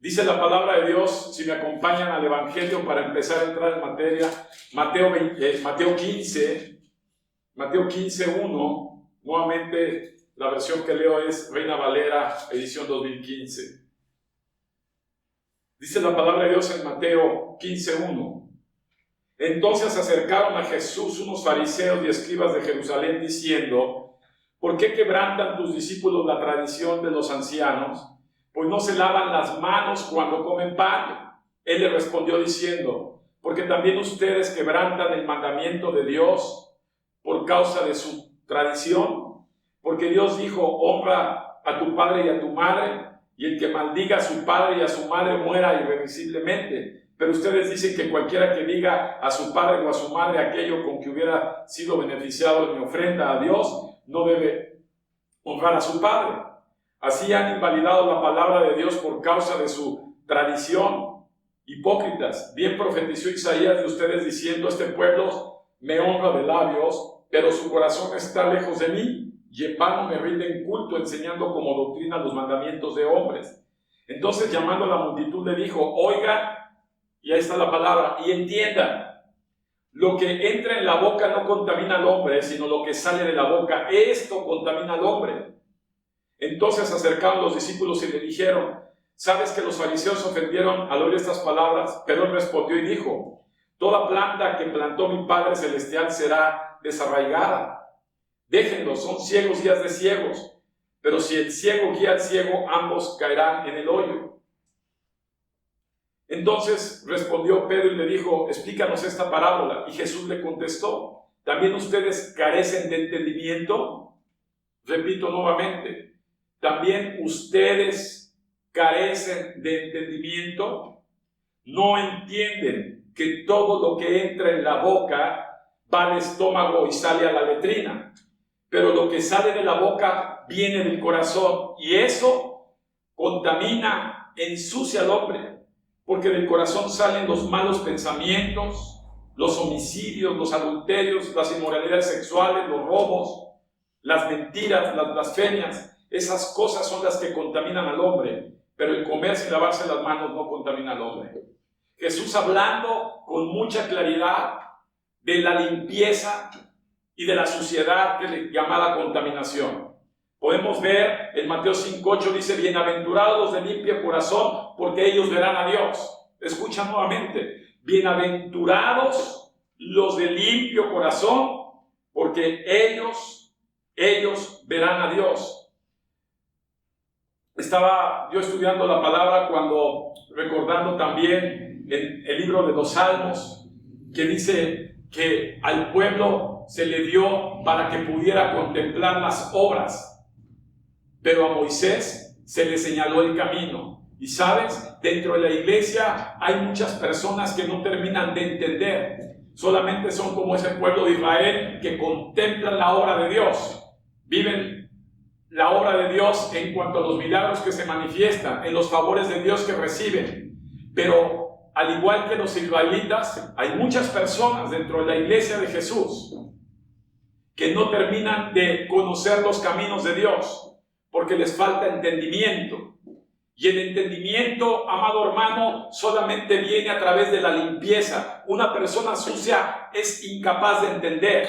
Dice la palabra de Dios, si me acompañan al Evangelio para empezar a entrar en materia, Mateo 15, 1, nuevamente la versión que leo es Reina Valera, edición 2015. Dice la palabra de Dios en Mateo 15:1. Entonces se acercaron a Jesús unos fariseos y escribas de Jerusalén diciendo: ¿por qué quebrantan tus discípulos la tradición de los ancianos? Pues no se lavan las manos cuando comen pan. Él le respondió diciendo: porque también ustedes quebrantan el mandamiento de Dios por causa de su tradición. Porque Dios dijo: honra a tu padre y a tu madre, y el que maldiga a su padre y a su madre muera irremisiblemente. Pero ustedes dicen que cualquiera que diga a su padre o a su madre aquello con que hubiera sido beneficiado en mi ofrenda a Dios, no debe honrar a su padre. Así han invalidado la palabra de Dios por causa de su tradición. Hipócritas, bien profetizó Isaías de ustedes diciendo: este pueblo me honra de labios, pero su corazón está lejos de mí, y en vano me rinden culto enseñando como doctrina los mandamientos de hombres. Entonces, llamando a la multitud, le dijo: oigan, y ahí está la palabra, y entiendan, lo que entra en la boca no contamina al hombre, sino lo que sale de la boca, esto contamina al hombre. Entonces se acercaron los discípulos y le dijeron: ¿sabes que los fariseos ofendieron al oír estas palabras? Pero él respondió y dijo: toda planta que plantó mi Padre Celestial será desarraigada. Déjenlos, son ciegos guías de ciegos. Pero si el ciego guía al ciego, ambos caerán en el hoyo. Entonces respondió Pedro y le dijo: explícanos esta parábola. Y Jesús le contestó: ¿también ustedes carecen de entendimiento? Repito nuevamente, ¿también ustedes carecen de entendimiento? ¿No entienden que todo lo que entra en la boca va al estómago y sale a la letrina? Pero lo que sale de la boca viene del corazón, y eso contamina, ensucia al hombre, porque del corazón salen los malos pensamientos, los homicidios, los adulterios, las inmoralidades sexuales, los robos, las mentiras, las blasfemias. Esas cosas son las que contaminan al hombre, pero el comer sin lavarse las manos no contamina al hombre. Jesús, hablando con mucha claridad de la limpieza y de la suciedad que le llamaba contaminación. Podemos ver en Mateo 5:8 dice: bienaventurados los de limpio corazón, porque ellos verán a Dios. Escucha nuevamente: bienaventurados los de limpio corazón, porque ellos verán a Dios. Estaba yo estudiando la palabra cuando, recordando también el libro de los Salmos, que dice que al pueblo se le dio para que pudiera contemplar las obras, pero a Moisés se le señaló el camino. Y sabes, dentro de la iglesia hay muchas personas que no terminan de entender. Solamente son como ese pueblo de Israel que contemplan la obra de Dios, viven la obra de Dios en cuanto a los milagros que se manifiestan, en los favores de Dios que reciben. Pero al igual que los israelitas, hay muchas personas dentro de la iglesia de Jesús que no terminan de conocer los caminos de Dios, porque les falta entendimiento. Y el entendimiento, amado hermano, solamente viene a través de la limpieza. Una persona sucia es incapaz de entender.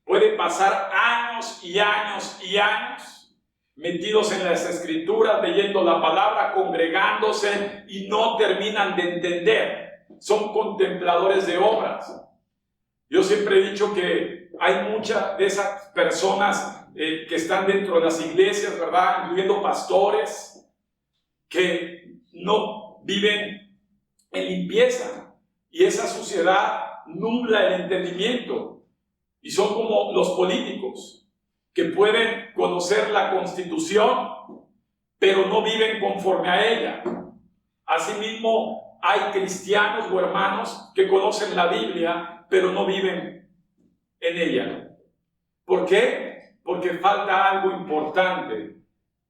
Puede pasar años y años y años metidos en las escrituras, leyendo la palabra, congregándose, y no terminan de entender. Son contempladores de obras. Yo siempre he dicho que hay muchas de esas personas que están dentro de las iglesias, ¿verdad?, incluyendo pastores, que no viven en limpieza, y esa suciedad nubla el entendimiento. Y son como los políticos, que pueden conocer la Constitución, pero no viven conforme a ella. Asimismo, hay cristianos o hermanos que conocen la Biblia, pero no viven en ella. ¿Por qué? Porque falta algo importante,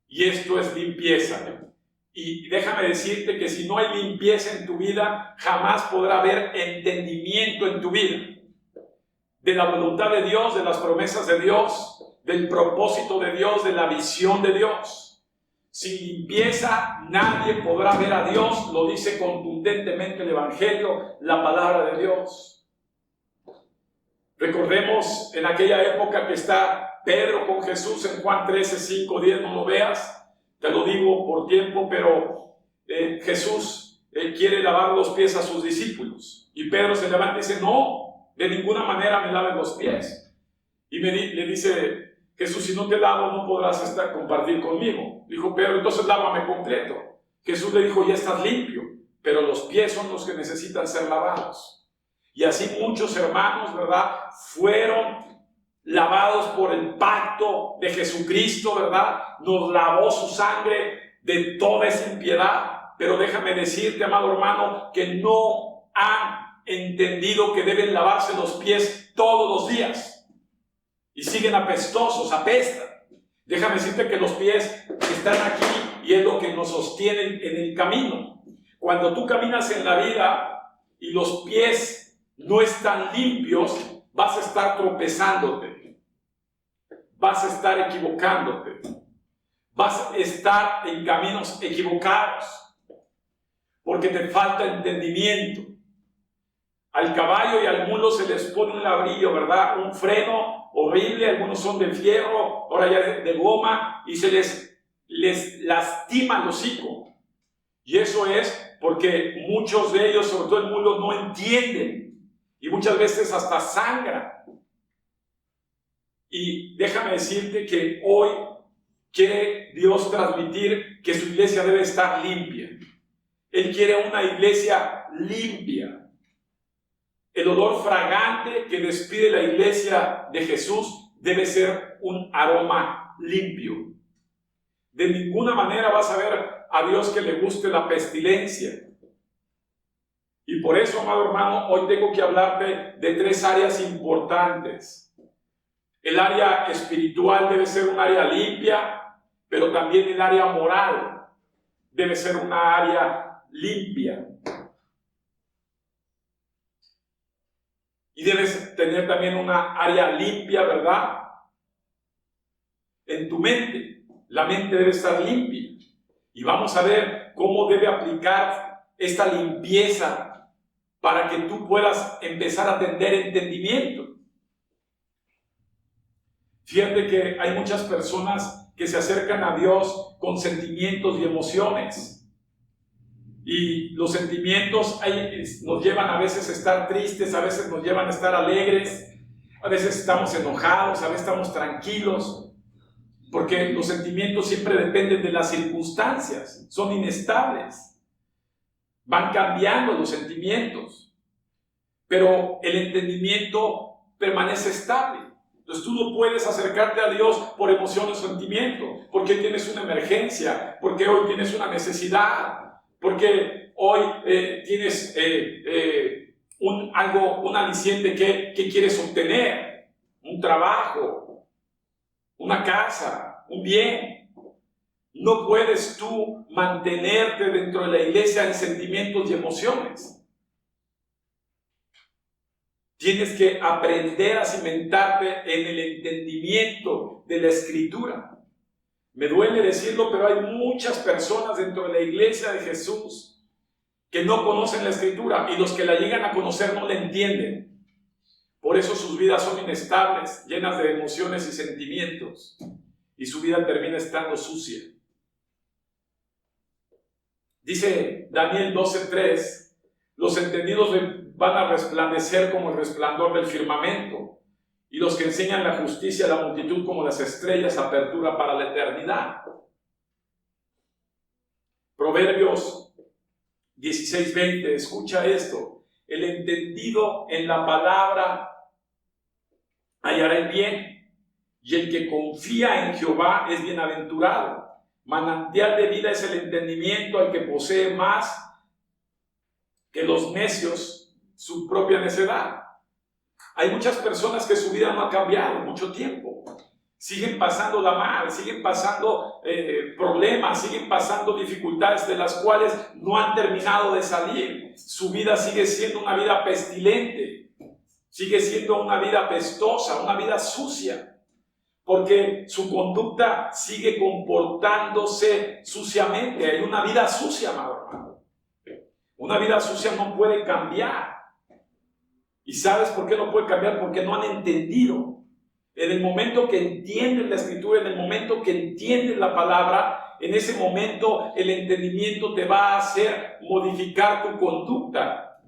y esto es limpieza. Y déjame decirte que si no hay limpieza en tu vida, jamás podrá haber entendimiento en tu vida de la voluntad de Dios, de las promesas de Dios, del propósito de Dios, de la visión de Dios. Sin limpieza nadie podrá ver a Dios, lo dice contundentemente el Evangelio, la palabra de Dios. Recordemos en aquella época que está Pedro con Jesús en Juan 13, 5, 10, no lo veas, te lo digo por tiempo, pero Jesús quiere lavar los pies a sus discípulos. Y Pedro se levanta y dice, no, de ninguna manera me laven los pies. Y le dice Jesús, si no te lavo no podrás compartir conmigo. Dijo Pedro, entonces lávame completo. Jesús le dijo, ya estás limpio, pero los pies son los que necesitan ser lavados. Y así muchos hermanos, ¿verdad?, fueron lavados por el pacto de Jesucristo, ¿verdad? Nos lavó su sangre de toda esa impiedad. Pero déjame decirte, amado hermano, que no han entendido que deben lavarse los pies todos los días. Y siguen apestosos, apestan. Déjame decirte que los pies están aquí y es lo que nos sostiene en el camino. Cuando tú caminas en la vida y los pies no están limpios, vas a estar tropezándote, vas a estar equivocándote, vas a estar en caminos equivocados, porque te falta entendimiento. Al caballo y al mulo se les pone un labrillo, ¿verdad? Un freno horrible, algunos son de fierro, ahora ya de goma, y se les lastima el hocico. Y eso es porque muchos de ellos, sobre todo el mulo, no entienden. Y muchas veces hasta sangran. Y déjame decirte que hoy quiere Dios transmitir que su iglesia debe estar limpia. Él quiere una iglesia limpia. El olor fragante que despide la iglesia de Jesús debe ser un aroma limpio. De ninguna manera vas a ver a Dios que le guste la pestilencia. Y por eso, amado hermano, hoy tengo que hablarte de tres áreas importantes. El área espiritual debe ser un área limpia, pero también el área moral debe ser una área limpia. Y debes tener también una área limpia, ¿verdad? En tu mente. La mente debe estar limpia. Y vamos a ver cómo debe aplicar esta limpieza para que tú puedas empezar a tener entendimiento. Fíjate que hay muchas personas que se acercan a Dios con sentimientos y emociones. Y los sentimientos nos llevan a veces a estar tristes, a veces nos llevan a estar alegres, a veces estamos enojados, a veces estamos tranquilos, porque los sentimientos siempre dependen de las circunstancias, son inestables. Van cambiando los sentimientos, pero el entendimiento permanece estable. Entonces tú no puedes acercarte a Dios por emociones o sentimientos, porque hoy tienes una emergencia, porque hoy tienes una necesidad, porque hoy tienes un aliciente que quieres obtener, un trabajo, una casa, un bien. No puedes tú mantenerte dentro de la iglesia en sentimientos y emociones. Tienes que aprender a cimentarte en el entendimiento de la Escritura. Me duele decirlo, pero hay muchas personas dentro de la iglesia de Jesús que no conocen la Escritura y los que la llegan a conocer no la entienden. Por eso sus vidas son inestables, llenas de emociones y sentimientos, y su vida termina estando sucia. Dice Daniel 12:3, los entendidos van a resplandecer como el resplandor del firmamento, y los que enseñan la justicia a la multitud como las estrellas, apertura para la eternidad. Proverbios 16:20, escucha esto, el entendido en la palabra hallará el bien, y el que confía en Jehová es bienaventurado. Manantial de vida es el entendimiento al que posee más que los necios su propia necedad. Hay muchas personas que su vida no ha cambiado en mucho tiempo. Siguen pasándola mal, siguen pasando problemas, siguen pasando dificultades de las cuales no han terminado de salir. Su vida sigue siendo una vida pestilente, sigue siendo una vida pestosa, una vida sucia. porque su conducta sigue comportándose suciamente. Hay una vida sucia, amado hermano. Una vida sucia no puede cambiar. ¿Y sabes por qué no puede cambiar? Porque no han entendido. En el momento que entienden la Escritura, en el momento que entienden la palabra, en ese momento el entendimiento te va a hacer modificar tu conducta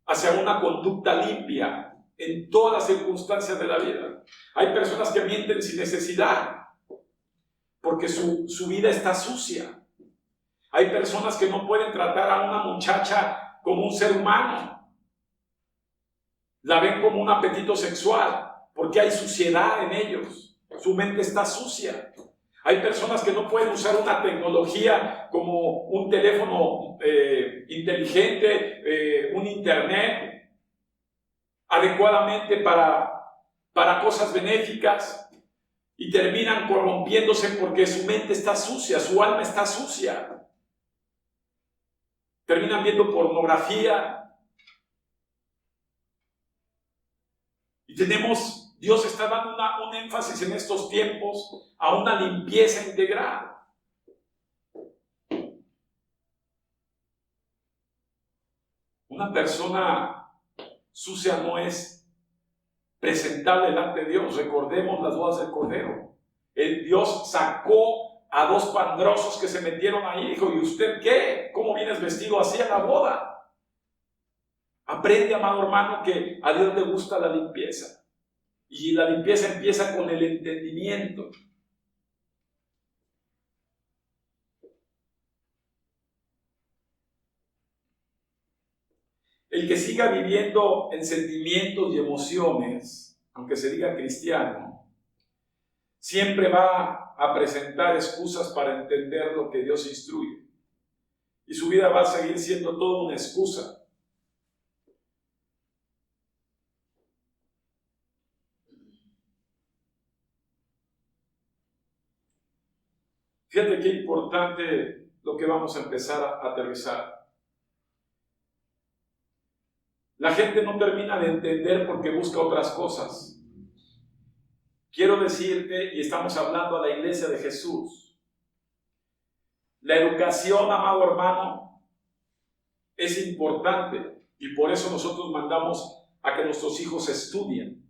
hacia una conducta limpia en todas las circunstancias de la vida. Hay personas que mienten sin necesidad porque su vida está sucia. Hay personas que no pueden tratar a una muchacha como un ser humano. La ven como un apetito sexual porque hay suciedad en ellos. Su mente está sucia. Hay personas que no pueden usar una tecnología como un teléfono inteligente, un internet, adecuadamente para cosas benéficas, y terminan corrompiéndose porque su mente está sucia, su alma está sucia. Terminan viendo pornografía. Y Dios está dando un énfasis en estos tiempos a una limpieza integral. Una persona sucia no es presentable delante de Dios. Recordemos las bodas del Cordero. Dios sacó a dos pandrosos que se metieron ahí. Dijo, ¿y usted qué? ¿Cómo vienes vestido así a la boda? Aprende, amado hermano, que a Dios le gusta la limpieza. Y la limpieza empieza con el entendimiento. El que siga viviendo en sentimientos y emociones, aunque se diga cristiano, siempre va a presentar excusas para entender lo que Dios instruye. Y su vida va a seguir siendo toda una excusa. Fíjate qué importante lo que vamos a empezar a aterrizar. La gente no termina de entender porque busca otras cosas. Quiero decirte, y estamos hablando a la iglesia de Jesús, la educación, amado hermano, es importante, y por eso nosotros mandamos a que nuestros hijos estudien.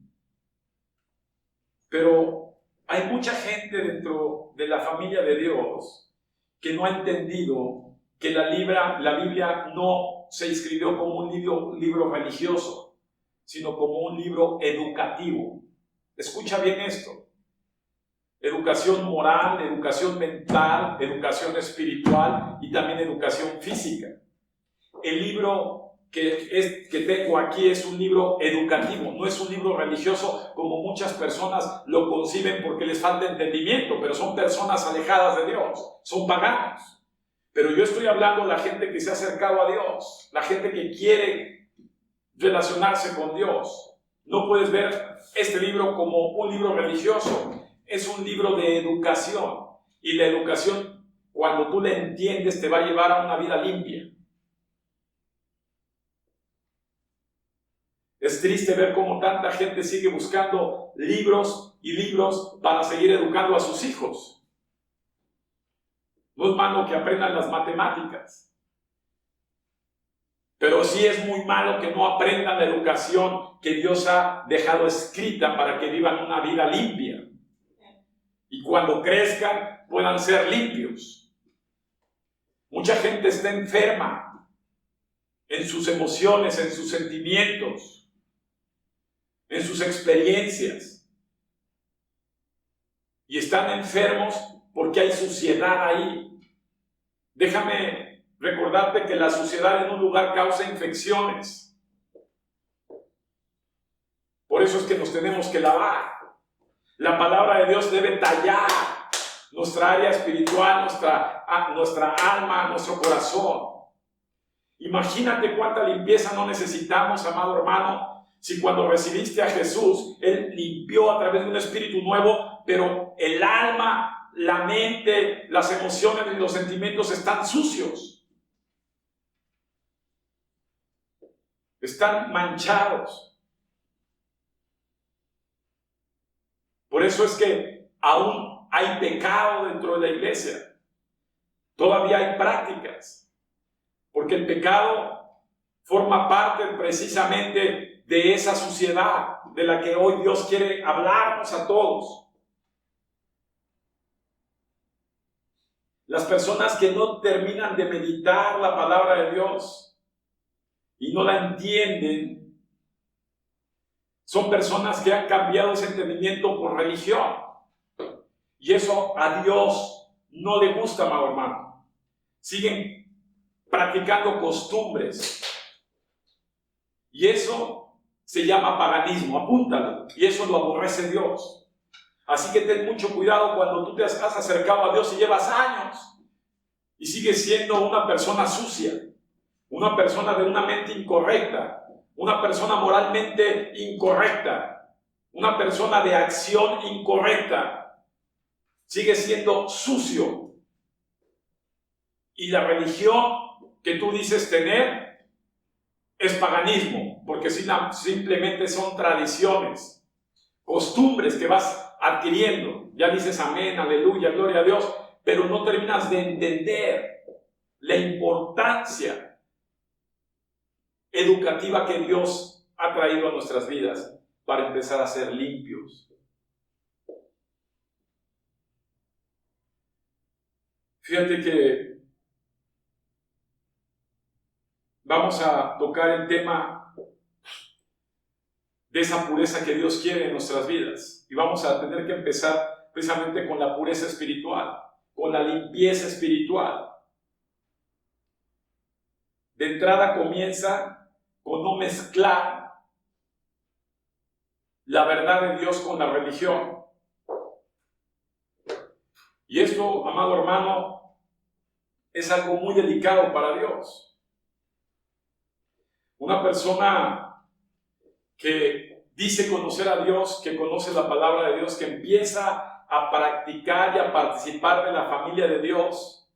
Pero hay mucha gente dentro de la familia de Dios que no ha entendido que la Biblia no se escribió como un libro religioso, sino como un libro educativo. Escucha bien esto. Educación moral, educación mental, educación espiritual y también educación física. El libro que tengo aquí es un libro educativo, no es un libro religioso como muchas personas lo conciben porque les falta entendimiento, pero son personas alejadas de Dios, son paganos. Pero yo estoy hablando de la gente que se ha acercado a Dios, la gente que quiere relacionarse con Dios. No puedes ver este libro como un libro religioso, es un libro de educación. Y la educación, cuando tú la entiendes, te va a llevar a una vida limpia. Es triste ver cómo tanta gente sigue buscando libros y libros para seguir educando a sus hijos. No es malo que aprendan las matemáticas, pero sí es muy malo que no aprendan la educación que Dios ha dejado escrita para que vivan una vida limpia. Y cuando crezcan puedan ser limpios. Mucha gente está enferma en sus emociones, en sus sentimientos, en sus experiencias, y están enfermos porque hay suciedad ahí. Déjame recordarte que la suciedad en un lugar causa infecciones. Por eso es que nos tenemos que lavar. La palabra de Dios debe tallar nuestra área espiritual, nuestra alma, nuestro corazón. Imagínate cuánta limpieza no necesitamos, amado hermano, si cuando recibiste a Jesús, Él limpió a través de un espíritu nuevo, pero el alma, la mente, las emociones y los sentimientos están sucios. Están manchados. Por eso es que aún hay pecado dentro de la iglesia. Todavía hay prácticas, porque el pecado forma parte precisamente de esa suciedad de la que hoy Dios quiere hablarnos a todos. Las personas que no terminan de meditar la palabra de Dios y no la entienden, son personas que han cambiado ese entendimiento por religión. Y eso a Dios no le gusta, amado hermano. Siguen practicando costumbres. Y eso se llama paganismo, apúntalo. Y eso lo aborrece Dios. Así que ten mucho cuidado cuando tú te has acercado a Dios y llevas años y sigues siendo una persona sucia, una persona de una mente incorrecta, una persona moralmente incorrecta, una persona de acción incorrecta. Sigues siendo sucio. Y la religión que tú dices tener es paganismo, porque simplemente son tradiciones, costumbres que vas adquiriendo. Ya dices amén, aleluya, gloria a Dios, pero no terminas de entender la importancia educativa que Dios ha traído a nuestras vidas para empezar a ser limpios. Fíjate que vamos a tocar el tema de esa pureza que Dios quiere en nuestras vidas. Y vamos a tener que empezar precisamente con la pureza espiritual, con la limpieza espiritual. De entrada comienza con no mezclar la verdad de Dios con la religión. Y esto, amado hermano, es algo muy delicado para Dios. Una persona que dice conocer a Dios, que conoce la palabra de Dios, que empieza a practicar y a participar de la familia de Dios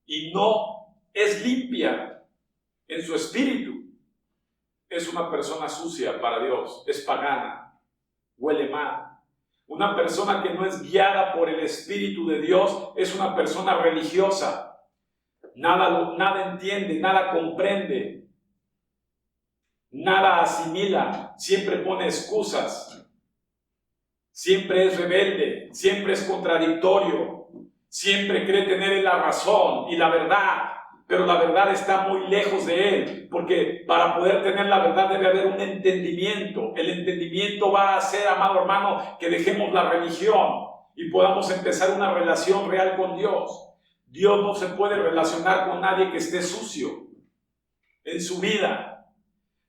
y no es limpia en su espíritu, es una persona sucia para Dios, es pagana, huele mal. Una persona que no es guiada por el Espíritu de Dios es una persona religiosa. Nada entiende, nada comprende, nada asimila, siempre pone excusas, siempre es rebelde, siempre es contradictorio, siempre cree tener la razón y la verdad, pero la verdad está muy lejos de él, porque para poder tener la verdad debe haber un entendimiento. El entendimiento va a hacer, amado hermano, que dejemos la religión y podamos empezar una relación real con Dios. Dios no se puede relacionar con nadie que esté sucio en su vida.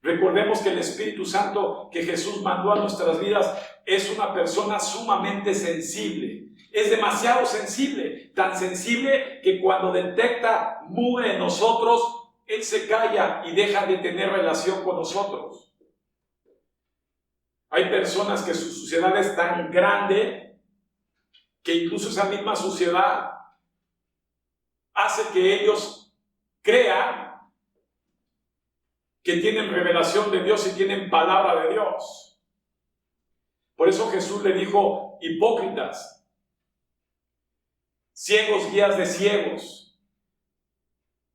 Recordemos que el Espíritu Santo que Jesús mandó a nuestras vidas es una persona sumamente sensible. Es demasiado sensible, tan sensible que cuando detecta mugre en nosotros, Él se calla y deja de tener relación con nosotros. Hay personas que su suciedad es tan grande que incluso esa misma suciedad hace que ellos crean que tienen revelación de Dios y tienen palabra de Dios. Por eso Jesús le dijo, hipócritas, ciegos guías de ciegos,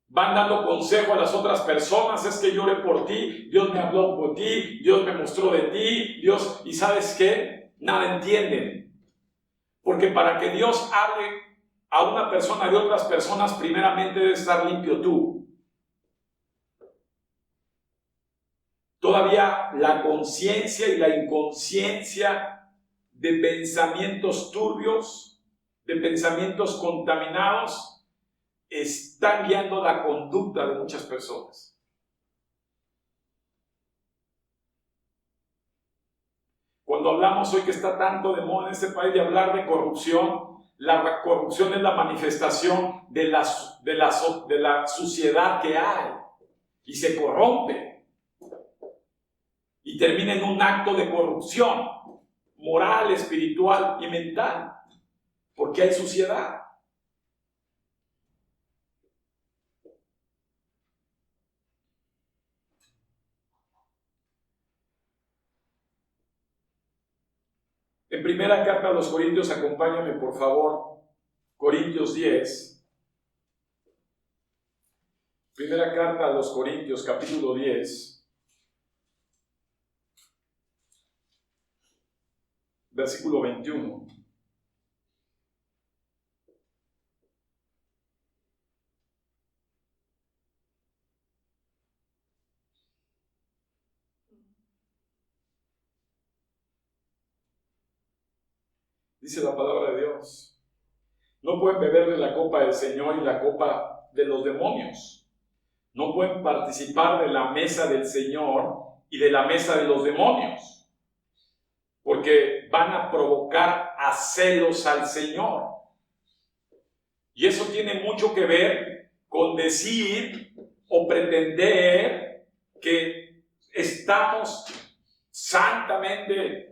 van dando consejo a las otras personas, es que lloré por ti, Dios me habló por ti, Dios me mostró de ti, Dios, y ¿sabes qué? Nada entienden. Porque para que Dios hable a una persona de otras personas, primeramente debes estar limpio tú. Todavía la conciencia y la inconsciencia de pensamientos turbios, de pensamientos contaminados, están guiando la conducta de muchas personas. Cuando hablamos hoy que está tanto de moda en este país de hablar de corrupción, la corrupción es la manifestación de la suciedad que hay y se corrompe. Y termina en un acto de corrupción moral, espiritual y mental, porque hay suciedad. En Primera carta a los Corintios, acompáñame por favor. Corintios 10. Primera carta a los Corintios, capítulo 10. Versículo 21. Dice la palabra de Dios: no pueden beber de la copa del Señor y la copa de los demonios. No pueden participar de la mesa del Señor y de la mesa de los demonios, porque van a provocar a celos al Señor. Y eso tiene mucho que ver con decir o pretender que estamos santamente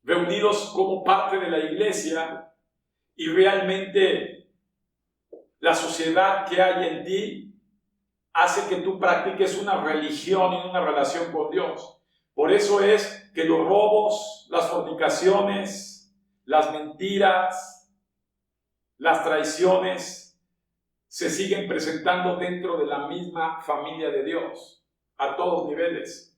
reunidos como parte de la iglesia y realmente la sociedad que hay en ti hace que tú practiques una religión y una relación con Dios. Por eso es que los robos, las fornicaciones, las mentiras, las traiciones se siguen presentando dentro de la misma familia de Dios, a todos niveles.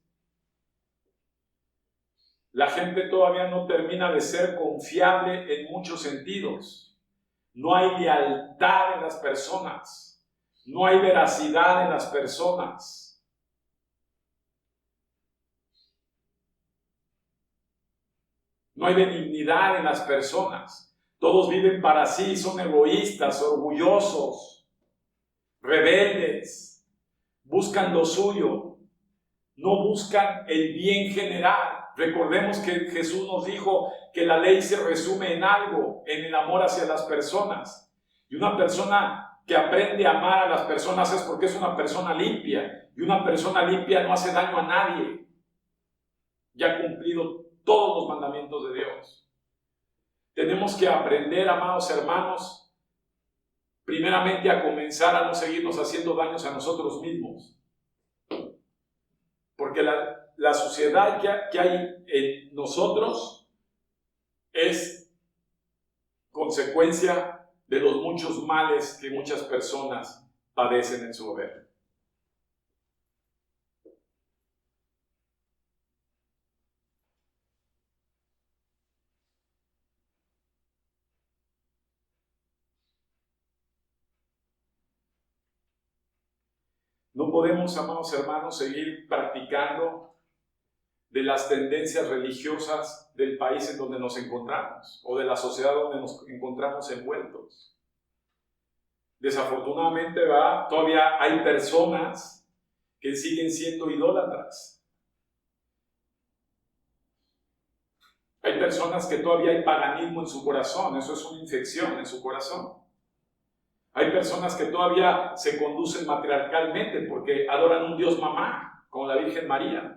La gente todavía no termina de ser confiable en muchos sentidos. No hay lealtad en las personas. No hay veracidad en las personas. No hay benignidad en las personas. Todos viven para sí, son egoístas, orgullosos, rebeldes, buscan lo suyo, no buscan el bien general. Recordemos que Jesús nos dijo que la ley se resume en algo, en el amor hacia las personas. Y una persona que aprende a amar a las personas es porque es una persona limpia. Y una persona limpia no hace daño a nadie. Ya ha cumplido todos los mandamientos de Dios. Tenemos que aprender, amados hermanos, primeramente a comenzar a no seguirnos haciendo daños a nosotros mismos. Porque la sociedad que hay en nosotros es consecuencia de los muchos males que muchas personas padecen en su hogar. No podemos, amados hermanos, seguir practicando de las tendencias religiosas del país en donde nos encontramos o de la sociedad donde nos encontramos envueltos. Desafortunadamente, todavía hay personas que siguen siendo idólatras. Hay personas que todavía hay paganismo en su corazón, eso es una infección en su corazón. Hay personas que todavía se conducen matriarcalmente porque adoran un Dios mamá, como la Virgen María.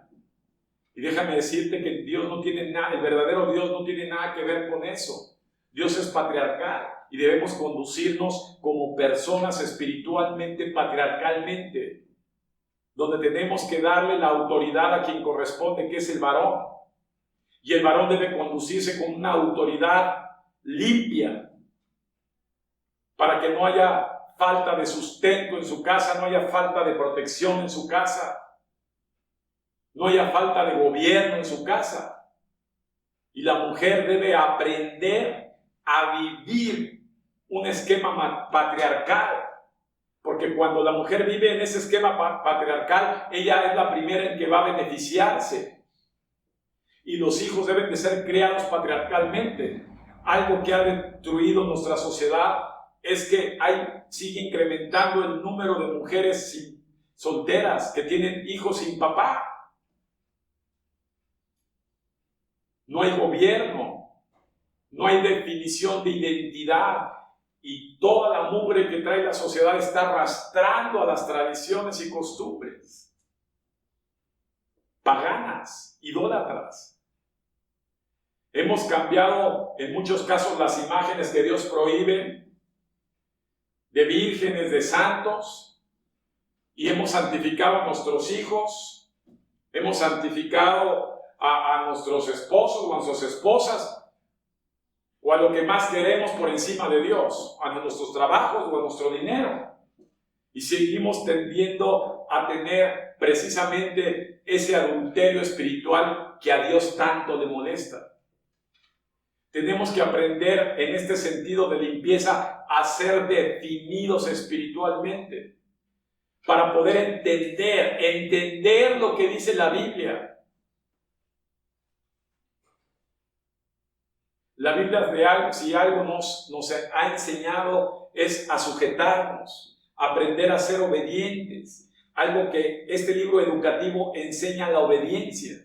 Y déjame decirte que Dios no tiene nada, el verdadero Dios no tiene nada que ver con eso. Dios es patriarcal y debemos conducirnos como personas espiritualmente patriarcalmente, donde tenemos que darle la autoridad a quien corresponde, que es el varón. Y el varón debe conducirse con una autoridad limpia, para que no haya falta de sustento en su casa, no haya falta de protección en su casa, no haya falta de gobierno en su casa. Y la mujer debe aprender a vivir un esquema patriarcal, porque cuando la mujer vive en ese esquema patriarcal, ella es la primera en que va a beneficiarse. Y los hijos deben de ser criados patriarcalmente. Algo que ha destruido nuestra sociedad es que sigue incrementando el número de mujeres solteras que tienen hijos sin papá. No hay gobierno, no hay definición de identidad y toda la mugre que trae la sociedad está arrastrando a las tradiciones y costumbres paganas, idólatras. Hemos cambiado en muchos casos las imágenes que Dios prohíbe de vírgenes, de santos, y hemos santificado a nuestros hijos, hemos santificado a nuestros esposos o a nuestras esposas, o a lo que más queremos por encima de Dios, a nuestros trabajos o a nuestro dinero. Y seguimos tendiendo a tener precisamente ese adulterio espiritual que a Dios tanto le molesta. Tenemos que aprender en este sentido de limpieza a ser definidos espiritualmente para poder entender lo que dice la Biblia. La Biblia real, si algo nos ha enseñado, es a sujetarnos, a aprender a ser obedientes. Algo que este libro educativo enseña, la obediencia.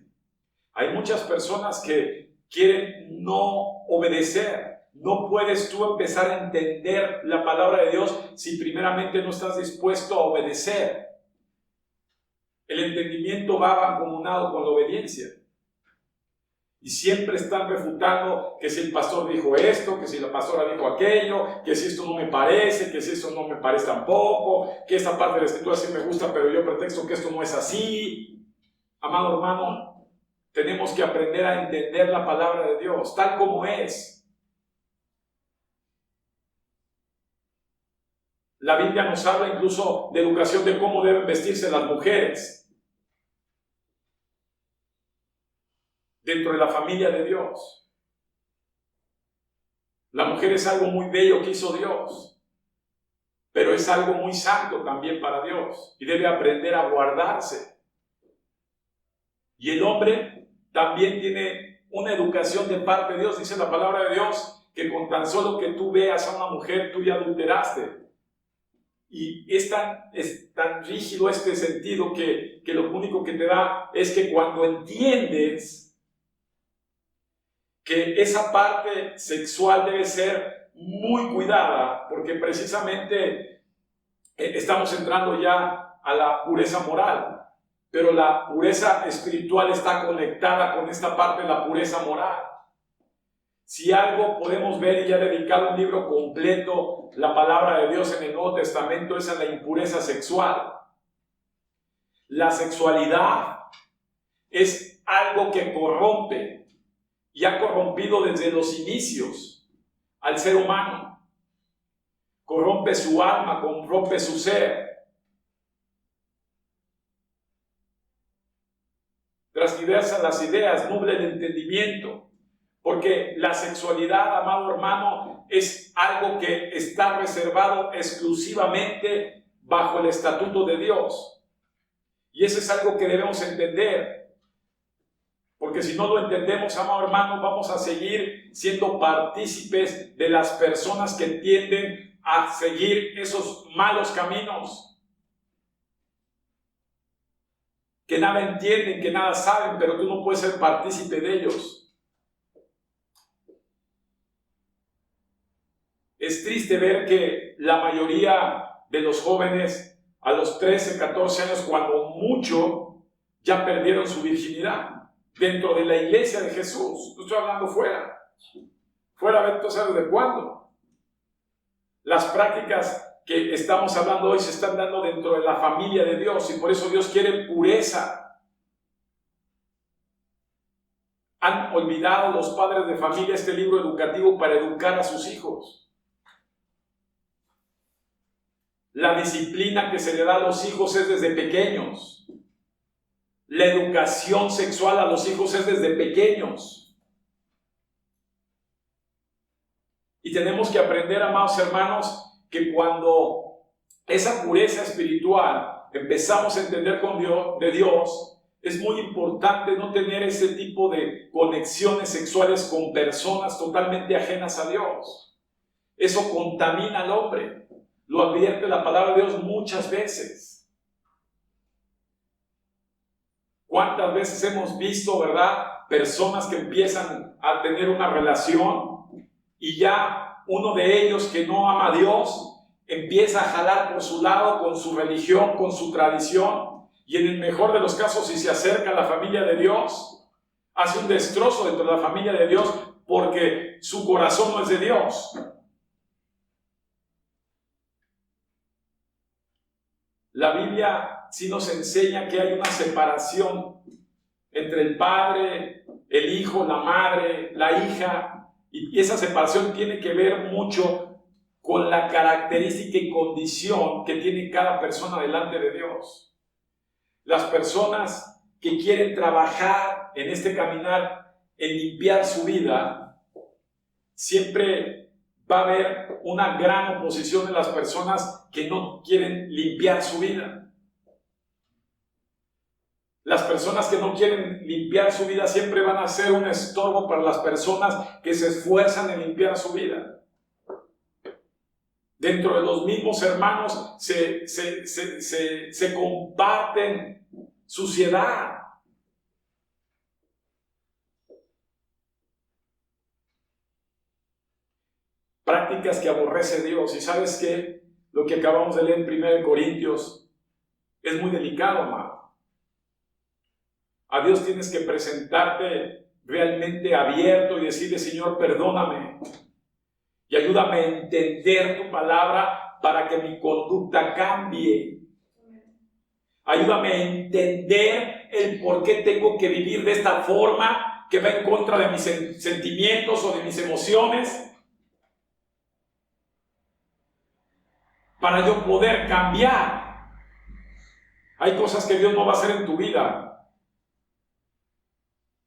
Hay muchas personas que quieren no obedecer. No puedes tú empezar a entender la palabra de Dios si primeramente no estás dispuesto a obedecer. El entendimiento va mancomunado con la obediencia. Y siempre están refutando que si el pastor dijo esto, que si la pastora dijo aquello, que si esto no me parece, que si esto no me parece tampoco, que esta parte de la escritura sí me gusta, pero yo pretexto que esto no es así. Amado hermano, tenemos que aprender a entender la palabra de Dios tal como es. La Biblia nos habla incluso de educación de cómo deben vestirse las mujeres dentro de la familia de Dios. La mujer es algo muy bello que hizo Dios, pero es algo muy santo también para Dios y debe aprender a guardarse. Y el hombre también tiene una educación de parte de Dios. Dice la palabra de Dios que con tan solo que tú veas a una mujer, tú ya adulteraste. Y es tan rígido este sentido que lo único que te da es que cuando entiendes que esa parte sexual debe ser muy cuidada, porque precisamente estamos entrando ya a la pureza moral, pero la pureza espiritual está conectada con esta parte de la pureza moral. Si algo podemos ver, y ya dedicado un libro completo, la palabra de Dios en el Nuevo Testamento, es a la impureza sexual. La sexualidad es algo que corrompe y ha corrompido desde los inicios al ser humano. Corrompe su alma, corrompe su ser. Transgiversa las ideas, nubla el entendimiento. Porque la sexualidad, amado hermano, es algo que está reservado exclusivamente bajo el estatuto de Dios. Y eso es algo que debemos entender. Porque si no lo entendemos, amado hermano, vamos a seguir siendo partícipes de las personas que tienden a seguir esos malos caminos. Que nada entienden, que nada saben, pero tú no puedes ser partícipe de ellos. Es triste ver que la mayoría de los jóvenes a los 13, 14 años, cuando mucho, ya perdieron su virginidad dentro de la iglesia de Jesús. No estoy hablando fuera. Fuera, entonces, ¿desde cuándo? Las prácticas que estamos hablando hoy se están dando dentro de la familia de Dios y por eso Dios quiere pureza. Han olvidado los padres de familia este libro educativo para educar a sus hijos. La disciplina que se le da a los hijos es desde pequeños. La educación sexual a los hijos es desde pequeños. Y tenemos que aprender, amados hermanos, que cuando esa pureza espiritual empezamos a entender de Dios, es muy importante no tener ese tipo de conexiones sexuales con personas totalmente ajenas a Dios. Eso contamina al hombre. Lo advierte la palabra de Dios muchas veces. ¿Cuántas veces hemos visto, verdad, personas que empiezan a tener una relación y ya uno de ellos que no ama a Dios empieza a jalar por su lado con su religión, con su tradición, y en el mejor de los casos, si se acerca a la familia de Dios, hace un destrozo dentro de la familia de Dios porque su corazón no es de Dios? La Biblia sí nos enseña que hay una separación entre el padre, el hijo, la madre, la hija, y esa separación tiene que ver mucho con la característica y condición que tiene cada persona delante de Dios. Las personas que quieren trabajar en este caminar, en limpiar su vida, siempre va a haber una gran oposición de las personas que no quieren limpiar su vida. Las personas que no quieren limpiar su vida siempre van a ser un estorbo para las personas que se esfuerzan en limpiar su vida. Dentro de los mismos hermanos se comparten suciedad. Prácticas que aborrece Dios. ¿Y sabes qué? Lo que acabamos de leer en 1 Corintios es muy delicado, amado. A Dios tienes que presentarte realmente abierto y decirle: Señor, perdóname y ayúdame a entender tu palabra para que mi conducta cambie. Ayúdame a entender el por qué tengo que vivir de esta forma que va en contra de mis sentimientos o de mis emociones, para yo poder cambiar. Hay cosas que Dios no va a hacer en tu vida.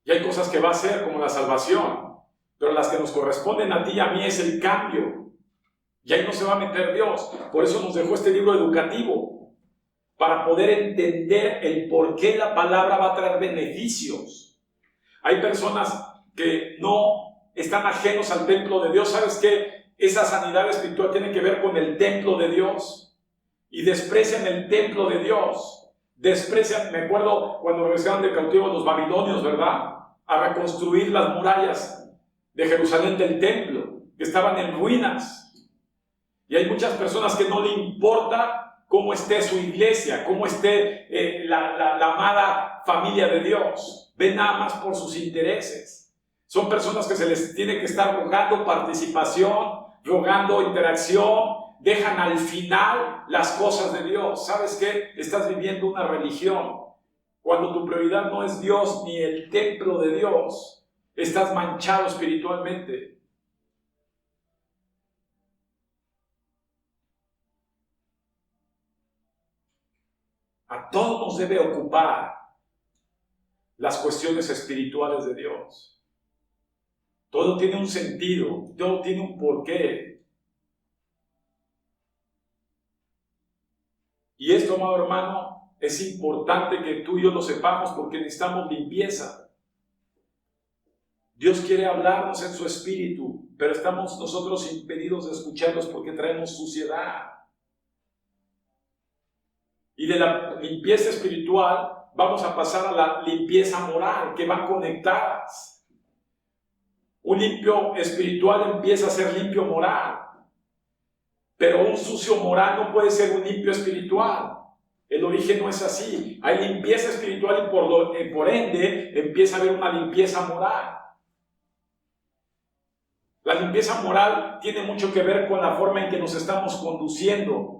Y hay cosas que va a hacer, como la salvación, pero las que nos corresponden a ti y a mí es el cambio. Y ahí no se va a meter Dios. Por eso nos dejó este libro educativo, para poder entender el por qué la palabra va a traer beneficios. Hay personas que no están ajenos al templo de Dios. ¿Sabes qué? Esa sanidad espiritual tiene que ver con el templo de Dios. Y desprecian el templo de Dios. Desprecian, me acuerdo cuando regresaron del cautivo los babilonios, ¿verdad? A reconstruir las murallas de Jerusalén, del templo, que estaban en ruinas. Y hay muchas personas que no le importa cómo esté su iglesia, cómo esté la amada familia de Dios. Ven nada más por sus intereses. Son personas que se les tiene que estar rogando participación, rogando interacción. Dejan al final las cosas de Dios. ¿Sabes qué? Estás viviendo una religión. Cuando tu prioridad no es Dios ni el templo de Dios, estás manchado espiritualmente. A todos nos debe ocupar las cuestiones espirituales de Dios. Todo tiene un sentido, todo tiene un porqué. Y esto, amado hermano, es importante que tú y yo lo sepamos, porque necesitamos limpieza. Dios quiere hablarnos en su espíritu, pero estamos nosotros impedidos de escucharlos porque traemos suciedad. Y de la limpieza espiritual vamos a pasar a la limpieza moral, que van conectadas. Un limpio espiritual empieza a ser limpio moral. Pero un sucio moral no puede ser un limpio espiritual. El origen no es así. Hay limpieza espiritual y por ende empieza a haber una limpieza moral. La limpieza moral tiene mucho que ver con la forma en que nos estamos conduciendo.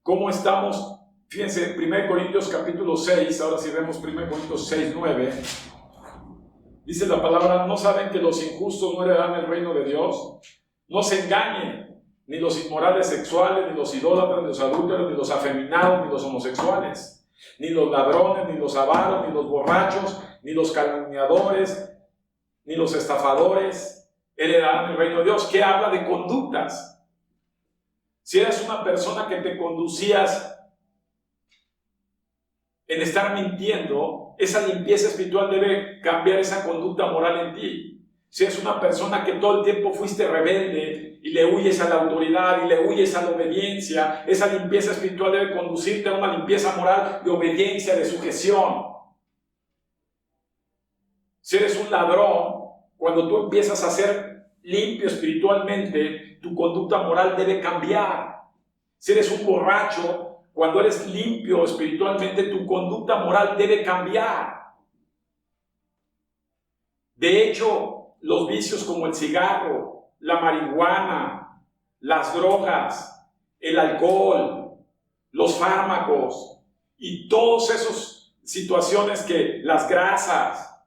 ¿Cómo estamos? Fíjense, 1 Corintios capítulo 6, ahora si vemos 1 Corintios 6, 9. Dice la palabra: ¿no saben que los injustos no heredarán el reino de Dios? No se engañen, ni los inmorales sexuales, ni los idólatras, ni los adúlteros, ni los afeminados, ni los homosexuales, ni los ladrones, ni los avaros, ni los borrachos, ni los calumniadores, ni los estafadores heredarán el reino de Dios. ¿Qué habla de conductas? Si eres una persona que te conducías en estar mintiendo, esa limpieza espiritual debe cambiar esa conducta moral en ti. Si eres una persona que todo el tiempo fuiste rebelde y le huyes a la autoridad y le huyes a la obediencia, esa limpieza espiritual debe conducirte a una limpieza moral de obediencia, de sujeción. Si eres un ladrón, cuando tú empiezas a ser limpio espiritualmente, tu conducta moral debe cambiar. Si eres un borracho, cuando eres limpio espiritualmente, tu conducta moral debe cambiar. De hecho, los vicios como el cigarro, la marihuana, las drogas, el alcohol, los fármacos y todas esas situaciones que las grasas,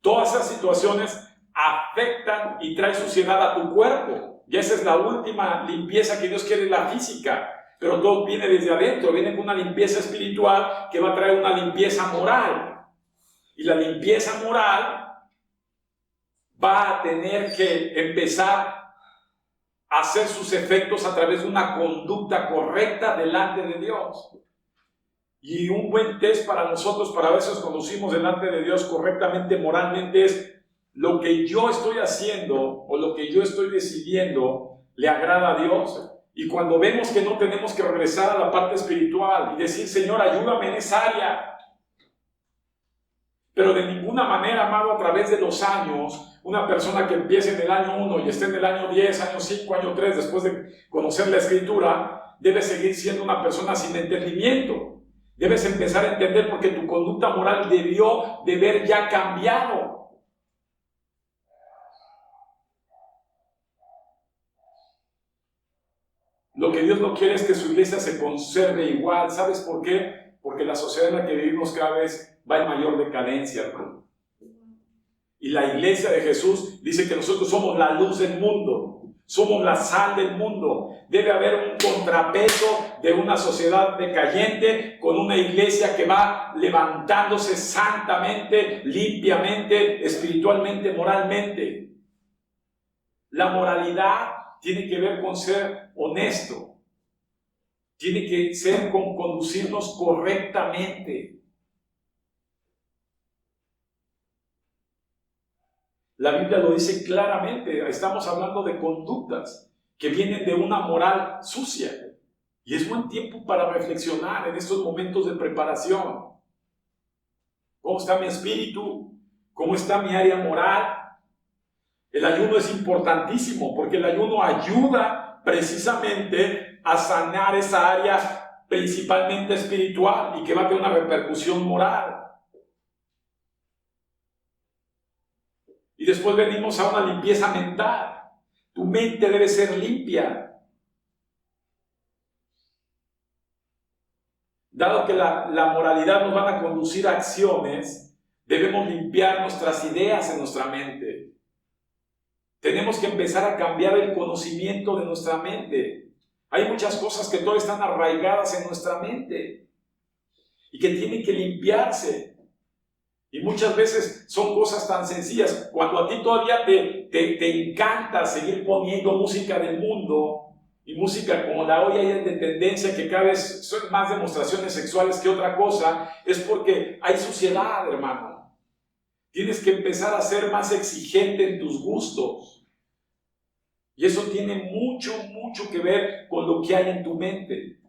todas esas situaciones afectan y traen suciedad a tu cuerpo. Y esa es la última limpieza que Dios quiere, la física. Pero todo viene desde adentro, viene con una limpieza espiritual que va a traer una limpieza moral. Y la limpieza moral va a tener que empezar a hacer sus efectos a través de una conducta correcta delante de Dios. Y un buen test para nosotros, para ver si nos conducimos delante de Dios correctamente, moralmente, es lo que yo estoy haciendo o lo que yo estoy decidiendo le agrada a Dios. Y cuando vemos que no tenemos que regresar a la parte espiritual y decir, Señor, ayúdame en esa área. Pero de ninguna manera, amado, a través de los años, una persona que empiece en el año 1 y esté en el año 10, año 5, año 3, después de conocer la Escritura, debe seguir siendo una persona sin entendimiento. Debes empezar a entender porque tu conducta moral debió de haber ya cambiado. Lo que Dios no quiere es que su iglesia se conserve igual. ¿Sabes por qué? Porque la sociedad en la que vivimos cada vez va en mayor decadencia, hermano. Y la iglesia de Jesús dice que nosotros somos la luz del mundo. Somos la sal del mundo. Debe haber un contrapeso de una sociedad decayente con una iglesia que va levantándose santamente, limpiamente, espiritualmente, moralmente. La moralidad tiene que ver con ser honesto. Tiene que ser con conducirnos correctamente. La Biblia lo dice claramente. Estamos hablando de conductas que vienen de una moral sucia. Y es buen tiempo para reflexionar en estos momentos de preparación. ¿Cómo está mi espíritu? ¿Cómo está mi área moral? El ayuno es importantísimo porque el ayuno ayuda precisamente a sanar esa área principalmente espiritual y que va a tener una repercusión moral. Y después venimos a una limpieza mental. Tu mente debe ser limpia. Dado que la moralidad nos van a conducir a acciones, debemos limpiar nuestras ideas en nuestra mente. Tenemos que empezar a cambiar el conocimiento de nuestra mente. Hay muchas cosas que todavía están arraigadas en nuestra mente y que tienen que limpiarse. Y muchas veces son cosas tan sencillas. Cuando a ti todavía te encanta seguir poniendo música del mundo y música como la hoy hay de tendencia, que cada vez son más demostraciones sexuales que otra cosa, es porque hay suciedad, hermano. Tienes que empezar a ser más exigente en tus gustos. Y eso tiene mucho que ver con lo que hay en tu mente.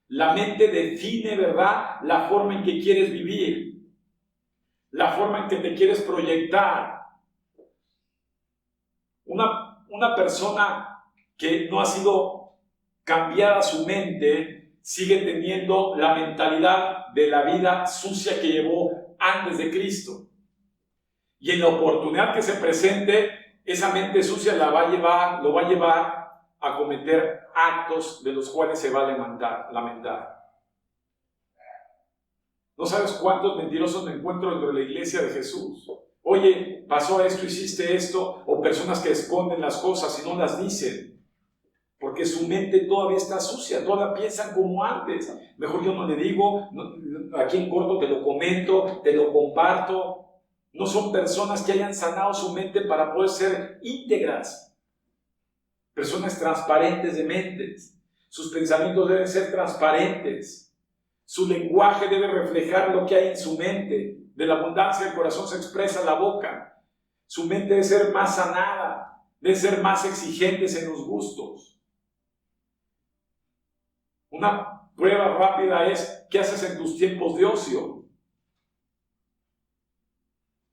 La mente define, ¿verdad?, la forma en que quieres vivir, la forma en que te quieres proyectar. Una persona que no ha sido cambiada su mente sigue teniendo la mentalidad de la vida sucia que llevó antes de Cristo. Y en la oportunidad que se presente, esa mente sucia lo va a llevar a cometer actos de los cuales se va a lamentar. No sabes cuántos mentirosos me encuentro dentro de la iglesia de Jesús. Oye, pasó esto, hiciste esto, o personas que esconden las cosas y no las dicen, porque su mente todavía está sucia, todavía piensan como antes. Mejor yo no le digo, aquí en corto te lo comento, te lo comparto. No son personas que hayan sanado su mente para poder ser íntegras. Personas transparentes de mentes. Sus pensamientos deben ser transparentes. Su lenguaje debe reflejar lo que hay en su mente. De la abundancia del corazón se expresa la boca. Su mente debe ser más sanada. Debe ser más exigentes en los gustos. Una prueba rápida es, ¿qué haces en tus tiempos de ocio?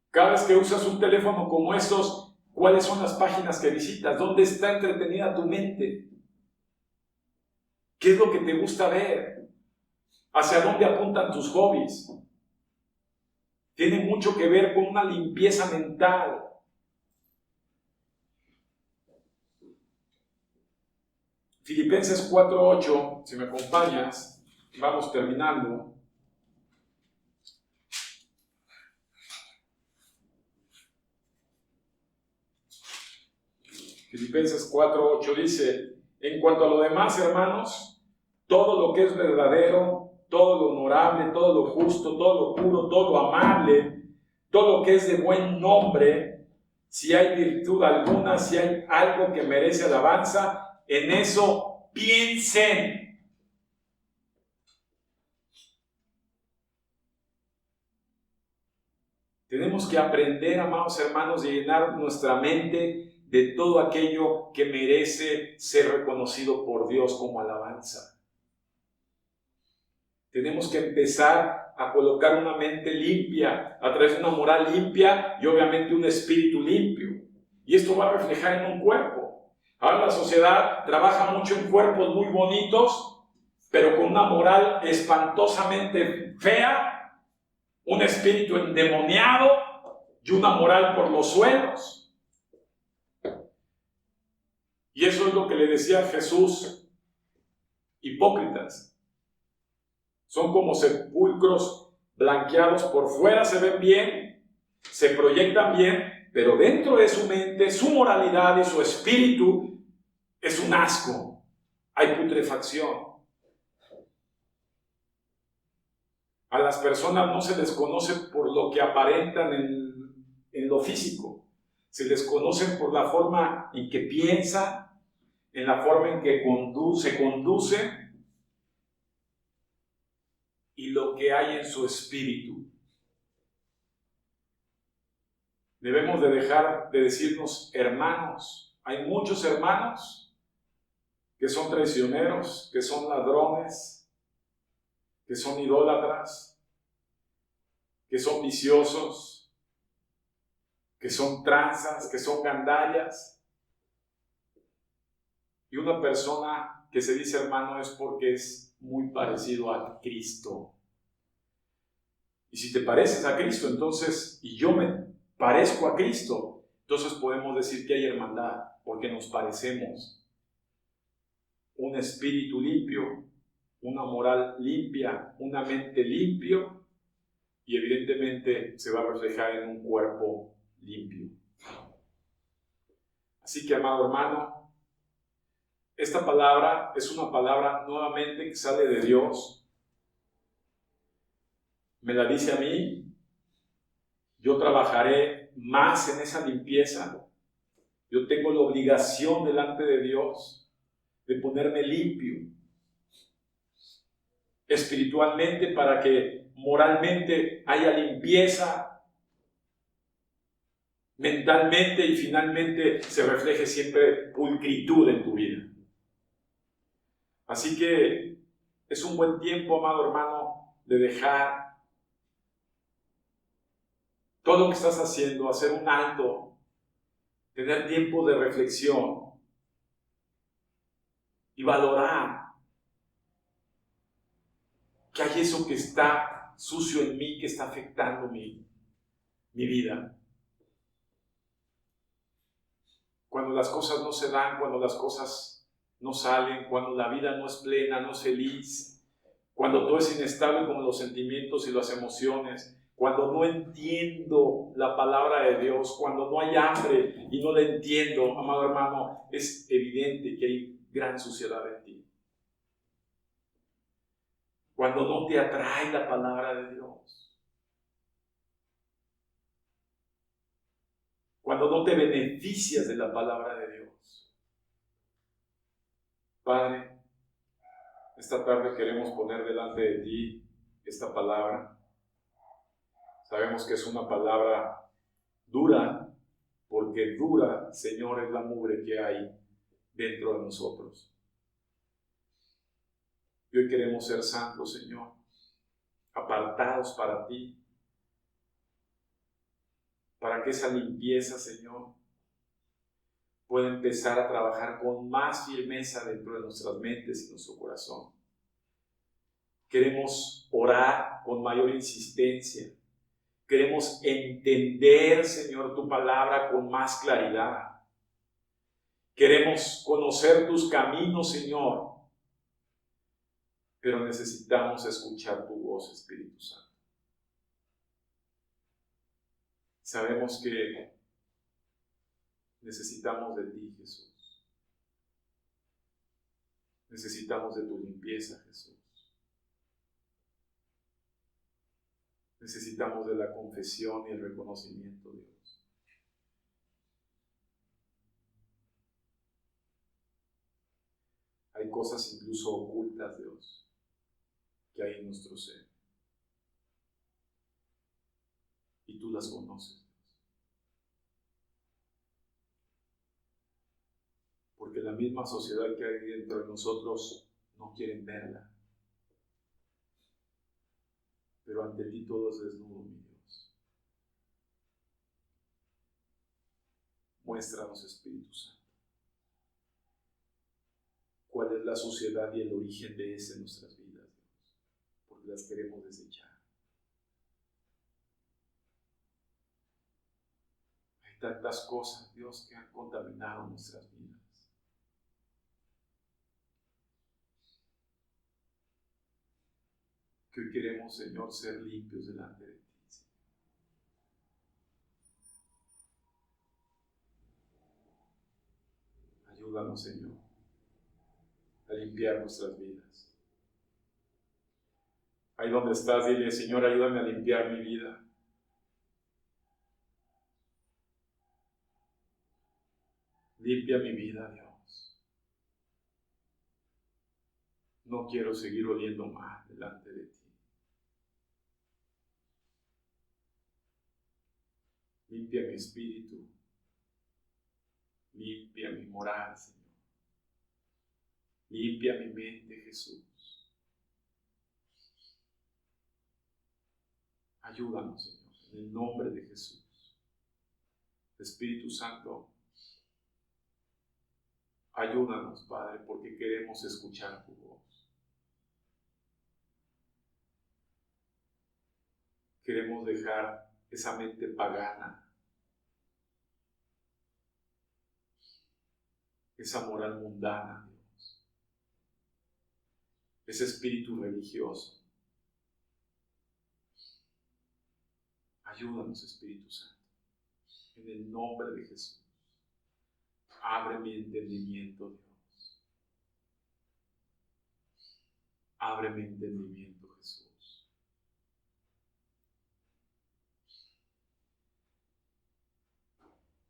Cada vez que usas un teléfono como estos, ¿cuáles son las páginas que visitas? ¿Dónde está entretenida tu mente? ¿Qué es lo que te gusta ver? ¿Hacia dónde apuntan tus hobbies? Tiene mucho que ver con una limpieza mental. Filipenses 4:8, si me acompañas. vamos terminando. Filipenses 4:8 dice: en cuanto a lo demás, hermanos, todo lo que es verdadero, todo lo honorable, todo lo justo, todo lo puro, todo lo amable, todo lo que es de buen nombre, si hay virtud alguna, si hay algo que merece alabanza, en eso piensen. Tenemos que aprender, amados hermanos, de llenar nuestra mente de todo aquello que merece ser reconocido por Dios como alabanza. Tenemos que empezar a colocar una mente limpia, a través de una moral limpia y obviamente un espíritu limpio. Y esto va a reflejar en un cuerpo. Ahora la sociedad trabaja mucho en cuerpos muy bonitos, pero con una moral espantosamente fea, un espíritu endemoniado y una moral por los suelos. Y eso es lo que le decía Jesús: hipócritas. Son como sepulcros blanqueados, por fuera se ven bien, se proyectan bien, pero dentro de su mente, su moralidad y su espíritu es un asco. Hay putrefacción. A las personas no se les conoce por lo que aparentan en lo físico. Se les conocen por la forma en que piensan, en la forma en que se conducen y lo que hay en su espíritu. Debemos de dejar de decirnos hermanos. Hay muchos hermanos que son traicioneros, que son ladrones, que son idólatras, que son viciosos, que son tranzas, que son gandallas. Y una persona que se dice hermano es porque es muy parecido a Cristo. Y si te pareces a Cristo, entonces, y yo me parezco a Cristo, entonces podemos decir que hay hermandad, porque nos parecemos. Un espíritu limpio, una moral limpia, una mente limpio, y evidentemente se va a reflejar en un cuerpo limpio. Así que, amado hermano, esta palabra es una palabra nuevamente que sale de Dios. Me la dice a mí. Yo trabajaré más en esa limpieza. Yo tengo la obligación delante de Dios de ponerme limpio espiritualmente para que moralmente haya limpieza, mentalmente y finalmente se refleje siempre pulcritud en tu vida. Así que es un buen tiempo, amado hermano, de dejar todo lo que estás haciendo, hacer un alto, tener tiempo de reflexión y valorar que hay eso que está sucio en mí, que está afectando mi vida. Cuando las cosas no se dan, cuando las cosas no salen, cuando la vida no es plena, no es feliz, cuando todo es inestable como los sentimientos y las emociones, cuando no entiendo la palabra de Dios, cuando no hay hambre y no la entiendo, amado hermano, es evidente que hay gran suciedad en ti. Cuando no te atrae la palabra de Dios, cuando no te beneficias de la palabra de Dios. Padre, esta tarde queremos poner delante de ti esta palabra. Sabemos que es una palabra dura, porque dura, Señor, es la mugre que hay dentro de nosotros. Y hoy queremos ser santos, Señor, apartados para ti, para que esa limpieza, Señor, pueda empezar a trabajar con más firmeza dentro de nuestras mentes y nuestro corazón. Queremos orar con mayor insistencia. Queremos entender, Señor, tu palabra con más claridad. Queremos conocer tus caminos, Señor, Pero necesitamos escuchar tu voz, Espíritu Santo. Sabemos que necesitamos de ti, Jesús. Necesitamos de tu limpieza, Jesús. Necesitamos de la confesión y el reconocimiento, Dios. Hay cosas incluso ocultas, Dios, que hay en nuestro ser. Y tú las conoces, Dios. Porque la misma sociedad que hay dentro de nosotros no quieren verla. Pero ante ti todo es desnudo, mi Dios. Muéstranos, Espíritu Santo, cuál es la suciedad y el origen de ese en nuestras vidas, Dios, porque las queremos desechar. Hay tantas cosas, Dios, que han contaminado nuestras vidas. Que hoy queremos, Señor, ser limpios delante de ti. Ayúdanos, Señor, a limpiar nuestras vidas. Ahí donde estás, dile, Señor, ayúdame a limpiar mi vida. Limpia mi vida, Dios. No quiero seguir oliendo mal delante de ti. Limpia mi espíritu. Limpia mi moral, Señor. Limpia mi mente, Jesús. Ayúdanos, Señor, en el nombre de Jesús. Espíritu Santo, ayúdanos, Padre, porque queremos escuchar tu voz. Queremos dejar esa mente pagana, esa moral mundana, Dios, ese espíritu religioso. Ayúdanos, Espíritu Santo, en el nombre de Jesús. Abre mi entendimiento, Dios. Abre mi entendimiento, Jesús.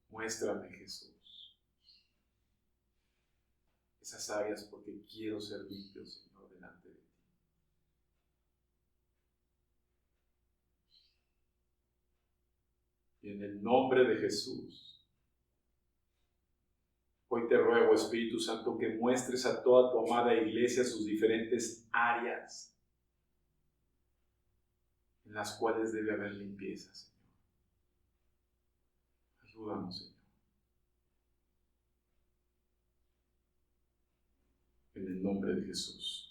Muéstrame, Jesús, esas áreas porque quiero ser limpio, Señor, delante de ti. Y en el nombre de Jesús, hoy te ruego, Espíritu Santo, que muestres a toda tu amada iglesia sus diferentes áreas en las cuales debe haber limpieza, Señor. Ayúdanos, Señor. En el nombre de Jesús.